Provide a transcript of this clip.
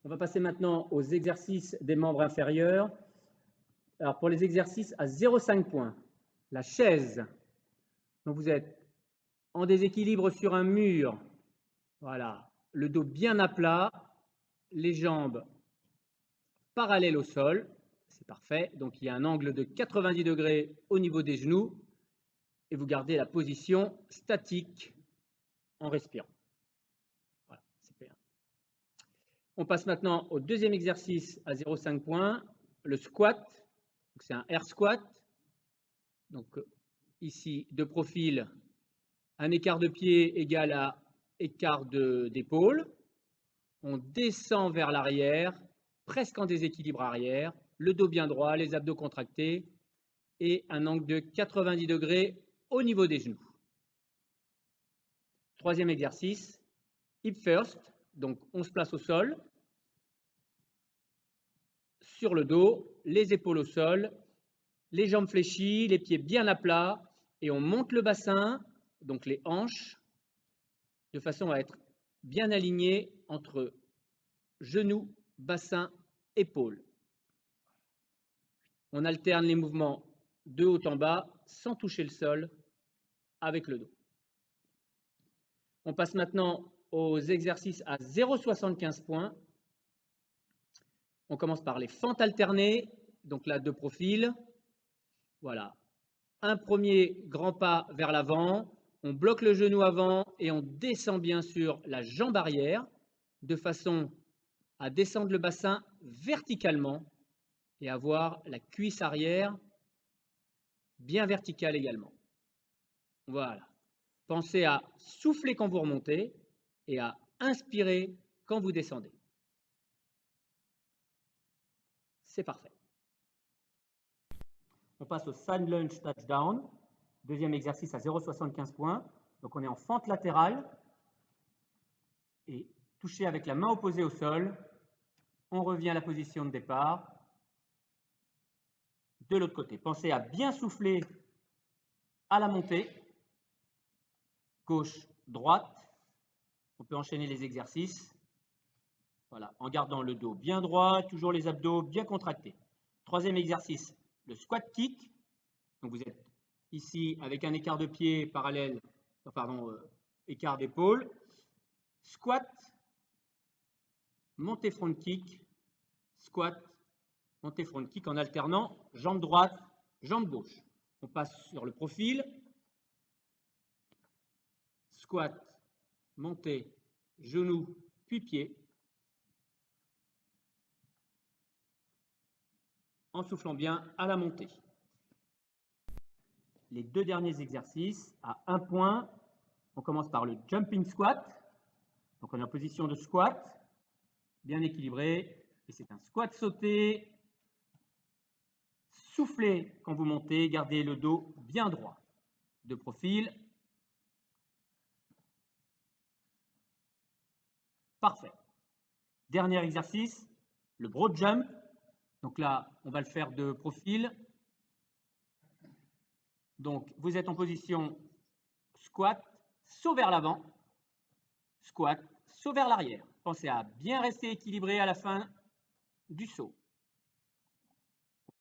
On va passer maintenant aux exercices des membres inférieurs. Alors, pour les exercices à 0,5 points, la chaise. Donc, vous êtes en déséquilibre sur un mur. Voilà, le dos bien à plat, les jambes parallèles au sol. C'est parfait. Donc, il y a un angle de 90 degrés au niveau des genoux. Et vous gardez la position statique en respirant. Voilà, c'est bien. On passe maintenant au deuxième exercice à 0,5 points, le squat. C'est un air squat. Donc ici, de profil, un écart de pied égal à écart d'épaule. On descend vers l'arrière, presque en déséquilibre arrière, le dos bien droit, les abdos contractés et un angle de 90 degrés au niveau des genoux. Troisième exercice, hip first. Donc on se place au sol, sur le dos, les épaules au sol, les jambes fléchies, les pieds bien à plat, et on monte le bassin, donc les hanches, de façon à être bien aligné entre genoux, bassin, épaules. On alterne les mouvements de haut en bas, sans toucher le sol, avec le dos. On passe maintenant aux exercices à 0,75 points. On commence par les fentes alternées, donc là, de profil. Voilà. Un premier grand pas vers l'avant, on bloque le genou avant et on descend bien sûr la jambe arrière de façon à descendre le bassin verticalement et avoir la cuisse arrière bien verticale également. Voilà. Pensez à souffler quand vous remontez et à inspirer quand vous descendez. C'est parfait. On passe au side lunge touchdown. Deuxième exercice à 0,75 points. Donc on est en fente latérale et touché avec la main opposée au sol. On revient à la position de départ. De l'autre côté, pensez à bien souffler à la montée. Gauche, droite. On peut enchaîner les exercices. Voilà, en gardant le dos bien droit, toujours les abdos bien contractés. Troisième exercice, le squat kick. Donc vous êtes ici avec un écart de pied parallèle, écart d'épaule. Squat, montée front kick, squat, montée front kick en alternant jambe droite, jambe gauche. On passe sur le profil. Squat, montée, genou, puis pied. En soufflant bien à la montée. Les deux derniers exercices à 1 point. On commence par le jumping squat. Donc on est en position de squat, bien équilibré. Et c'est un squat sauté. Soufflez quand vous montez, gardez le dos bien droit. De profil. Parfait. Dernier exercice, le broad jump. Donc là, on va le faire de profil. Donc, vous êtes en position squat, saut vers l'avant, squat, saut vers l'arrière. Pensez à bien rester équilibré à la fin du saut.